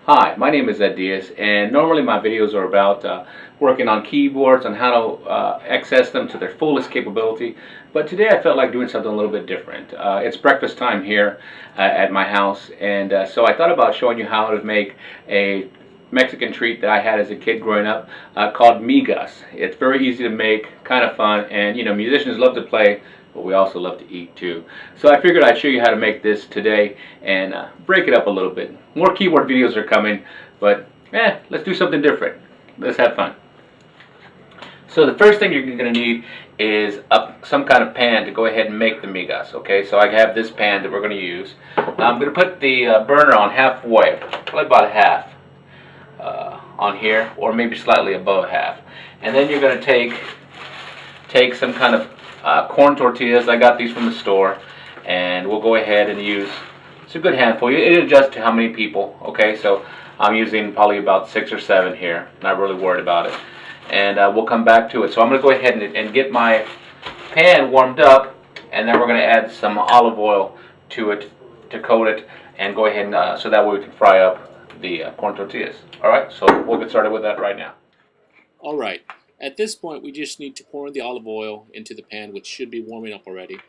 Hi, my name is Diaz, and normally my videos are about working on keyboards and how to access them to their fullest capability. But today I felt like doing something a little bit different. It's breakfast time here at my house, and so I thought about showing you how to make a Mexican treat that I had as a kid growing up called Migas. It's very easy to make, kind of fun, and musicians love to play, but we also love to eat too. So I figured I'd show you how to make this today and break it up a little bit. More keyboard videos are coming, but let's do something different. Let's have fun. So the first thing you're going to need is some kind of pan to go ahead and make the migas. Okay, so I have this pan that we're going to use. I'm going to put the burner on halfway, probably about half on here, or maybe slightly above half. And then you're going to take some kind of corn tortillas. I got these from the store, and we'll go ahead and use, it's a good handful. It adjusts to how many people. Okay, so I'm using probably about 6 or 7 here. Not really worried about it. And we'll come back to it. So I'm going to go ahead and get my pan warmed up, and then we're going to add some olive oil to it to coat it, and go ahead and so that way we can fry up the corn tortillas. Alright, so we'll get started with that right now. Alright, at this point we just need to pour the olive oil into the pan, which should be warming up already,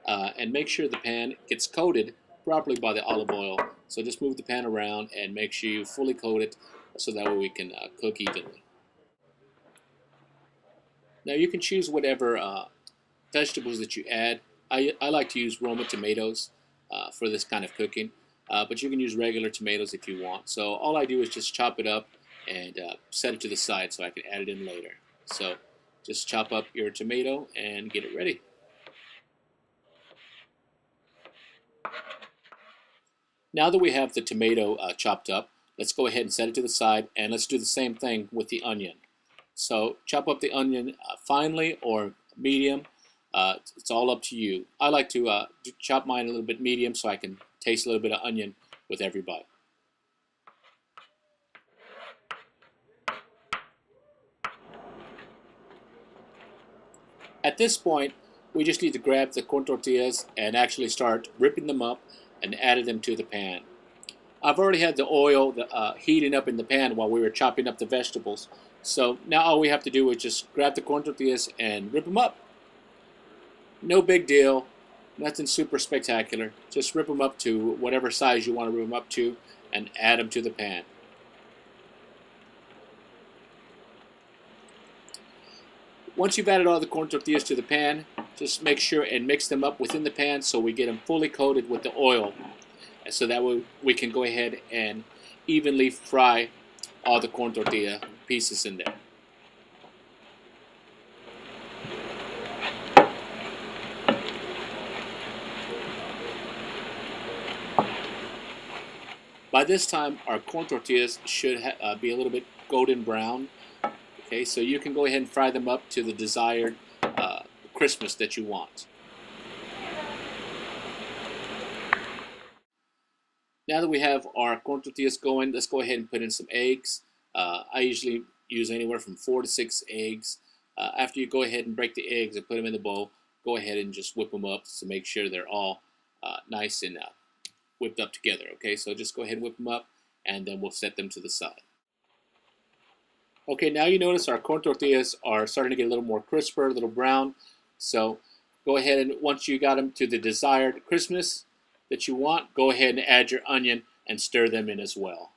and make sure the pan gets coated properly by the olive oil. So just move the pan around and make sure you fully coat it so that way we can cook evenly. Now you can choose whatever vegetables that you add. I like to use Roma tomatoes for this kind of cooking, but you can use regular tomatoes if you want. So all I do is just chop it up and set it to the side so I can add it in later. So just chop up your tomato and get it ready. Now that we have the tomato chopped up, let's go ahead and set it to the side, and let's do the same thing with the onion. So chop up the onion finely or medium. It's all up to you. I like to chop mine a little bit medium so I can taste a little bit of onion with every bite. At this point, we just need to grab the corn tortillas and actually start ripping them up and adding them to the pan. I've already had the oil heating up in the pan while we were chopping up the vegetables. So now all we have to do is just grab the corn tortillas and rip them up. No big deal, nothing super spectacular. Just rip them up to whatever size you want to rip them up to and add them to the pan. Once you've added all the corn tortillas to the pan, just make sure and mix them up within the pan so we get them fully coated with the oil. So that way we can go ahead and evenly fry all the corn tortilla pieces in there. By this time, our corn tortillas should be a little bit golden brown. Okay, so you can go ahead and fry them up to the desired crispness that you want. Now that we have our corn tortillas going, let's go ahead and put in some eggs. I usually use anywhere from 4 to 6 eggs. After you go ahead and break the eggs and put them in the bowl, go ahead and just whip them up to make sure they're all nice and whipped up together. Okay, so just go ahead and whip them up, and then we'll set them to the side. Okay, now you notice our corn tortillas are starting to get a little more crisper, a little brown. So go ahead and once you got them to the desired crispness that you want, go ahead and add your onion and stir them in as well.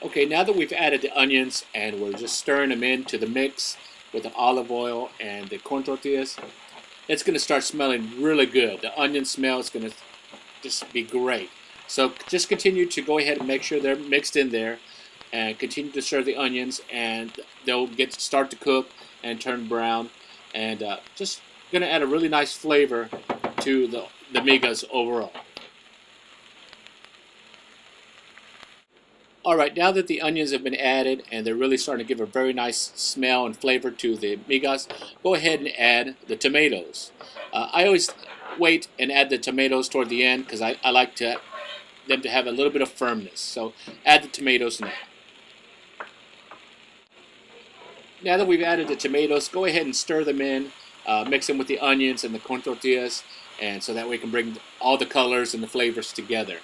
Okay, now that we've added the onions and we're just stirring them into the mix with the olive oil and the corn tortillas, it's going to start smelling really good. The onion smell is going to just be great. So just continue to go ahead and make sure they're mixed in there, and continue to stir the onions, and they'll start to cook and turn brown, and just going to add a really nice flavor to the migas overall. Alright, now that the onions have been added and they're really starting to give a very nice smell and flavor to the migas, go ahead and add the tomatoes. I always wait and add the tomatoes toward the end because I like them to have a little bit of firmness. So add the tomatoes now. Now that we've added the tomatoes, go ahead and stir them in, mix them with the onions and the corn tortillas, and so that we can bring all the colors and the flavors together.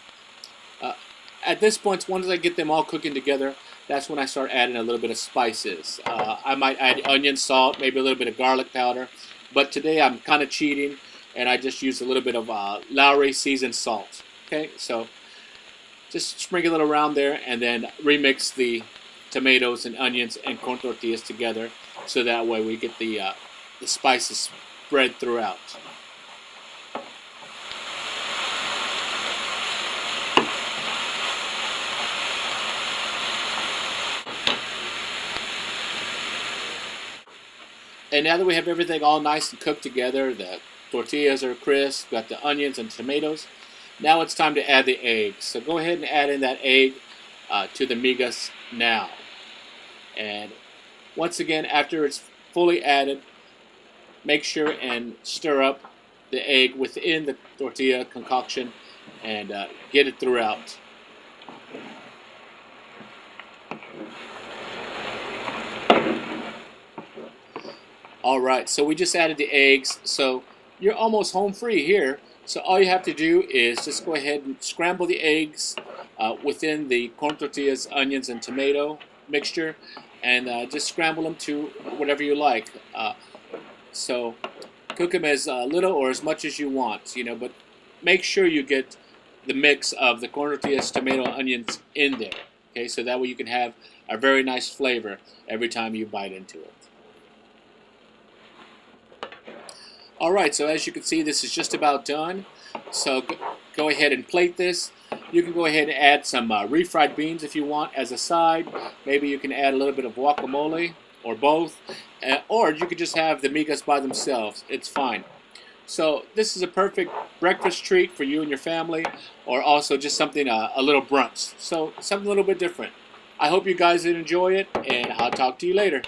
At this point, once I get them all cooking together, that's when I start adding a little bit of spices. I might add onion, salt, maybe a little bit of garlic powder, but today I'm kind of cheating, and I just use a little bit of Lawry seasoned salt. Okay, so just sprinkle it around there, and then remix the tomatoes and onions and corn tortillas together, so that way we get the spices spread throughout. And now that we have everything all nice and cooked together, the tortillas are crisp, got the onions and tomatoes, now it's time to add the eggs. So go ahead and add in that egg to the migas now. And once again, after it's fully added, make sure and stir up the egg within the tortilla concoction and get it throughout. Alright, so we just added the eggs, so you're almost home free here. So all you have to do is just go ahead and scramble the eggs within the corn tortillas, onions, and tomato mixture, and just scramble them to whatever you like. So cook them as little or as much as you want, you know, but make sure you get the mix of the corn tortillas, tomato, and onions in there. Okay, so that way you can have a very nice flavor every time you bite into it. Alright, so as you can see, this is just about done. So go ahead and plate this. You can go ahead and add some refried beans if you want as a side. Maybe you can add a little bit of guacamole or both. Or you could just have the migas by themselves. It's fine. So this is a perfect breakfast treat for you and your family, or also just something, a little brunch. So something a little bit different. I hope you guys did enjoy it, and I'll talk to you later.